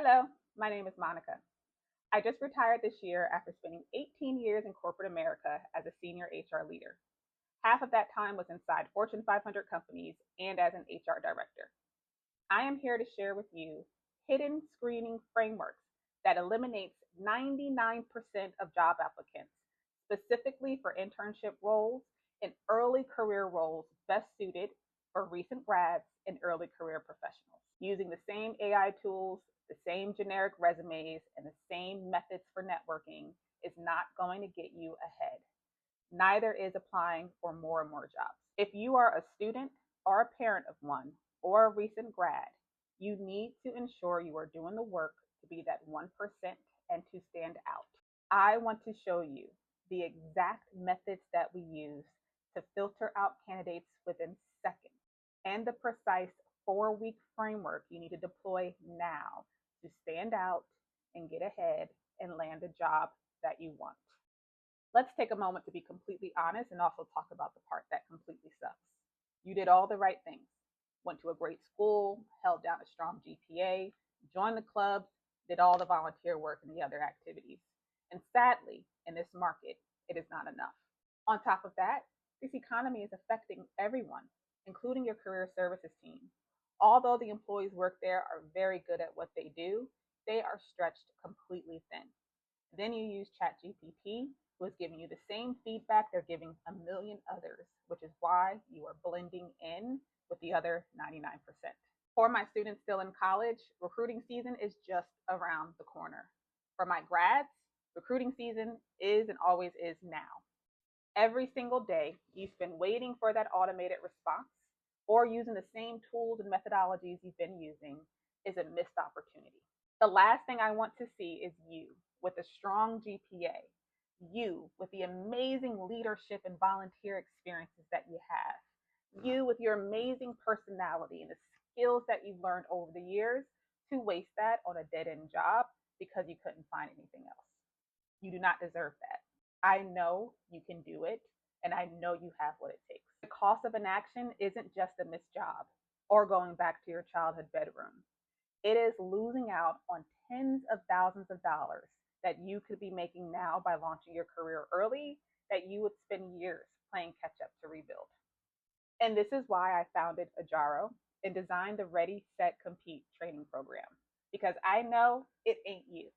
Hello, my name is Monica. I just retired this year after spending 18 years in corporate America as a senior HR leader. Half of that time was inside Fortune 500 companies and as an HR director. I am here to share with you hidden screening frameworks that eliminates 99% of job applicants, specifically for internship roles and early career roles best suited for recent grads and early career professionals. Using the same AI tools, the same generic resumes, and the same methods for networking is not going to get you ahead. Neither is applying for more and more jobs. If you are a student or a parent of one or a recent grad, you need to ensure you are doing the work to be that 1% and to stand out. I want to show you the exact methods that we use to filter out candidates within seconds and the precise 4-week framework you need to deploy now to stand out and get ahead and land a job that you want. Let's take a moment to be completely honest and also talk about the part that completely sucks. You did all the right things, went to a great school, held down a strong GPA, joined the clubs, did all the volunteer work and the other activities. And sadly, in this market, it is not enough. On top of that, this economy is affecting everyone, including your career services team. Although the employees work there are very good at what they do, they are stretched completely thin. Then you use ChatGPT, who is giving you the same feedback they're giving a million others, which is why you are blending in with the other 99%. For my students still in college, recruiting season is just around the corner. For my grads, recruiting season is and always is now. Every single day, you spend waiting for that automated response or using the same tools and methodologies you've been using is a missed opportunity. The last thing I want to see is you with a strong GPA, you with the amazing leadership and volunteer experiences that you have, you with your amazing personality and the skills that you've learned over the years to waste that on a dead end job because you couldn't find anything else. You do not deserve that. I know you can do it, and I know you have what it takes. The cost of inaction isn't just a missed job or going back to your childhood bedroom. It is losing out on tens of thousands of dollars that you could be making now by launching your career early that you would spend years playing catch up to rebuild. And this is why I founded Ajaro and designed the Ready, Set, Compete training program, because I know it ain't you.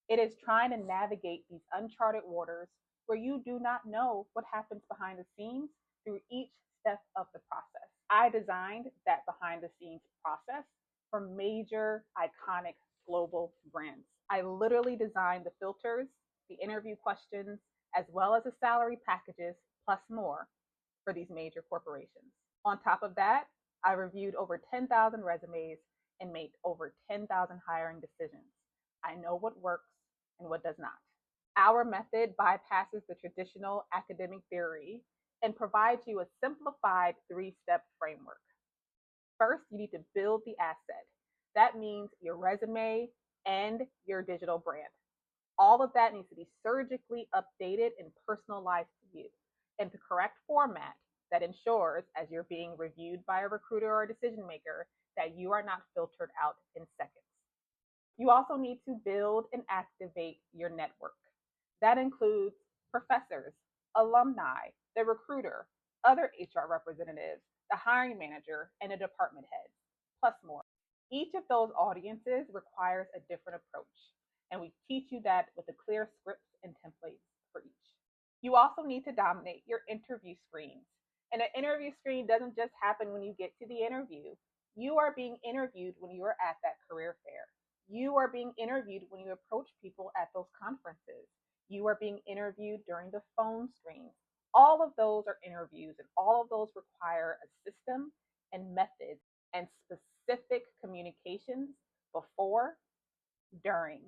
It is trying to navigate these uncharted waters where you do not know what happens behind the scenes through each step of the process. I designed that behind the scenes process for major iconic global brands. I literally designed the filters, the interview questions, as well as the salary packages, plus more for these major corporations. On top of that, I reviewed over 10,000 resumes and made over 10,000 hiring decisions. I know what works and what does not. Our method bypasses the traditional academic theory and provides you a simplified 3-step framework. First, you need to build the asset. That means your resume and your digital brand. All of that needs to be surgically updated and personalized to you in the correct format that ensures, as you're being reviewed by a recruiter or a decision maker, that you are not filtered out in seconds. You also need to build and activate your network. That includes professors, alumni, the recruiter, other HR representatives, the hiring manager, and the department heads, plus more. Each of those audiences requires a different approach, and we teach you that with a clear scripts and templates for each. You also need to dominate your interview screens. And an interview screen doesn't just happen when you get to the interview. You are being interviewed when you are at that career fair. You are being interviewed when you approach people at those conferences. You are being interviewed during the phone screens. All of those are interviews, and all of those require a system and methods and specific communications before, during,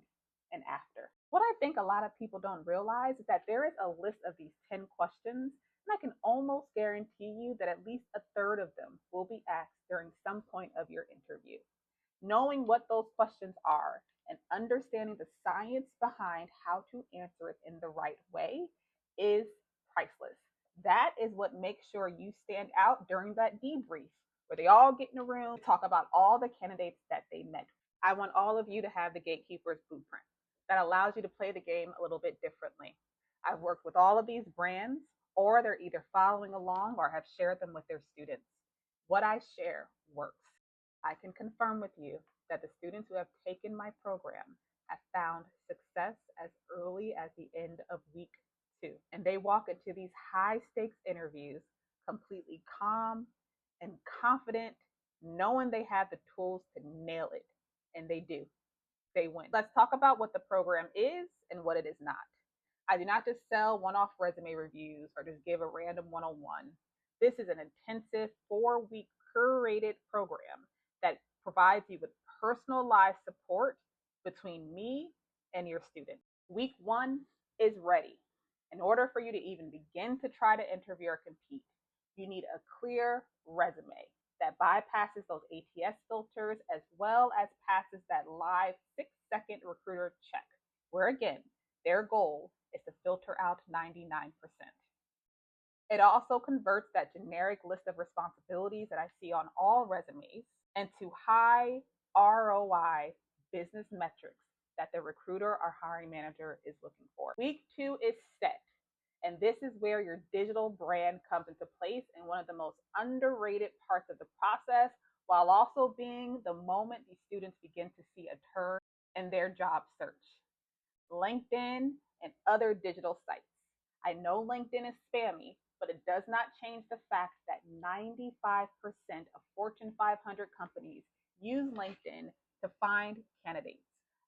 and after. What I think a lot of people don't realize is that there is a list of these 10 questions, and I can almost guarantee you that at least a third of them will be asked during some point of your interview. Knowing what those questions are and understanding the science behind how to answer it in the right way is priceless. That is what makes sure you stand out during that debrief where they all get in a room, talk about all the candidates that they met. I want all of you to have the Gatekeepers Blueprint that allows you to play the game a little bit differently. I've worked with all of these brands, or they're either following along or have shared them with their students. What I share works. I can confirm with you that the students who have taken my program have found success as early as the end of week 2. And they walk into these high stakes interviews completely calm and confident, knowing they have the tools to nail it. And they do. They win. Let's talk about what the program is and what it is not. I do not just sell one off resume reviews or just give a random 101. This is an intensive 4-week curated program that provides you with personalized support between me and your student. Week 1 is ready. In order for you to even begin to try to interview or compete, you need a clear resume that bypasses those ATS filters as well as passes that live 6-second recruiter check, where again, their goal is to filter out 99%. It also converts that generic list of responsibilities that I see on all resumes into high ROI business metrics that the recruiter or hiring manager is looking for. Week 2 is set. And this is where your digital brand comes into place in one of the most underrated parts of the process, while also being the moment these students begin to see a turn in their job search. LinkedIn and other digital sites. I know LinkedIn is spammy, but it does not change the fact that 95% of Fortune 500 companies use LinkedIn to find candidates.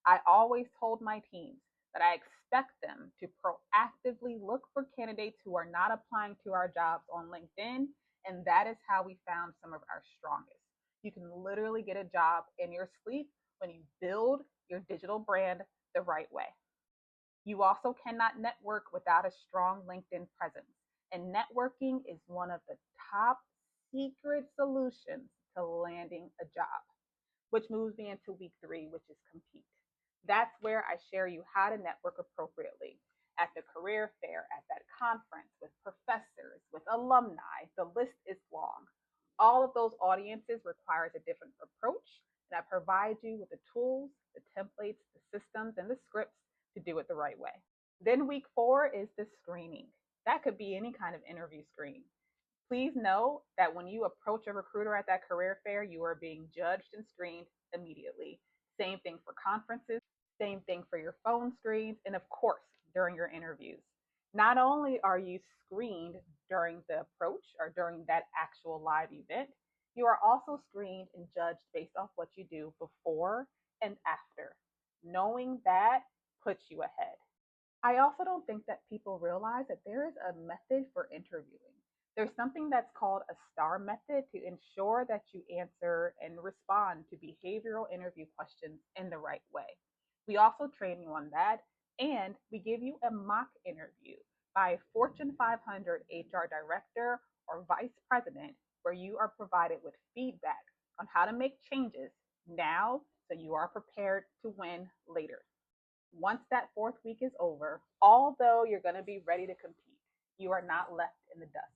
I always told my teams that I expect them to proactively look for candidates who are not applying to our jobs on LinkedIn, and that is how we found some of our strongest. You can literally get a job in your sleep when you build your digital brand the right way. You also cannot network without a strong LinkedIn presence, and networking is one of the top secret solutions to landing a job, which moves me into week 3, which is compete. That's where I share you how to network appropriately at the career fair, at that conference, with professors, with alumni. The list is long. All of those audiences requires a different approach, and I provide you with the tools, the templates, the systems, and the scripts to do it the right way. Then week 4 is the screening. That could be any kind of interview screen. Please know that when you approach a recruiter at that career fair, you are being judged and screened immediately. Same thing for conferences, same thing for your phone screens, and of course, during your interviews. Not only are you screened during the approach or during that actual live event, you are also screened and judged based off what you do before and after. Knowing that puts you ahead. I also don't think that people realize that there is a method for interviewing. There's something that's called a STAR method to ensure that you answer and respond to behavioral interview questions in the right way. We also train you on that, and we give you a mock interview by a Fortune 500 HR director or vice president, where you are provided with feedback on how to make changes now so you are prepared to win later. Once that 4th week is over, although you're going to be ready to compete, you are not left in the dust.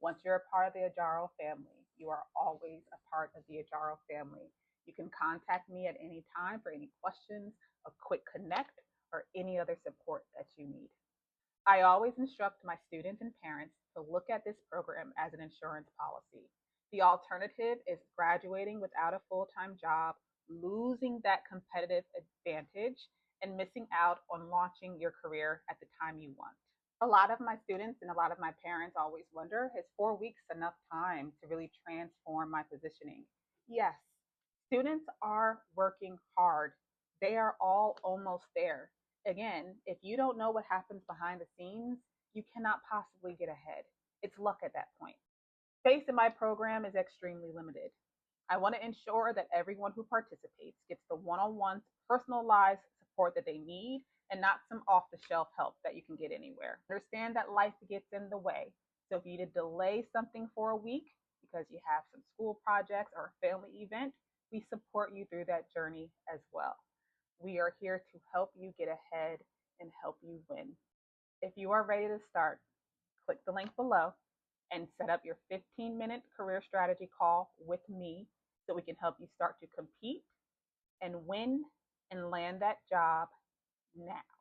Once you're a part of the Ajaro family, you are always a part of the Ajaro family. You can contact me at any time for any questions, a quick connect, or any other support that you need. I always instruct my students and parents to look at this program as an insurance policy. The alternative is graduating without a full-time job, losing that competitive advantage, and missing out on launching your career at the time you want. A lot of my students and a lot of my parents always wonder, is 4 weeks enough time to really transform my positioning? Yes, students are working hard. They are all almost there. Again, if you don't know what happens behind the scenes, you cannot possibly get ahead. It's luck at that point. Space in my program is extremely limited. I want to ensure that everyone who participates gets the one-on-one personalized support that they need and not some off-the-shelf help that you can get anywhere. Understand that life gets in the way. So if you need to delay something for a week because you have some school projects or a family event, we support you through that journey as well. We are here to help you get ahead and help you win. If you are ready to start, click the link below and set up your 15-minute career strategy call with me so we can help you start to compete and win and land that job now.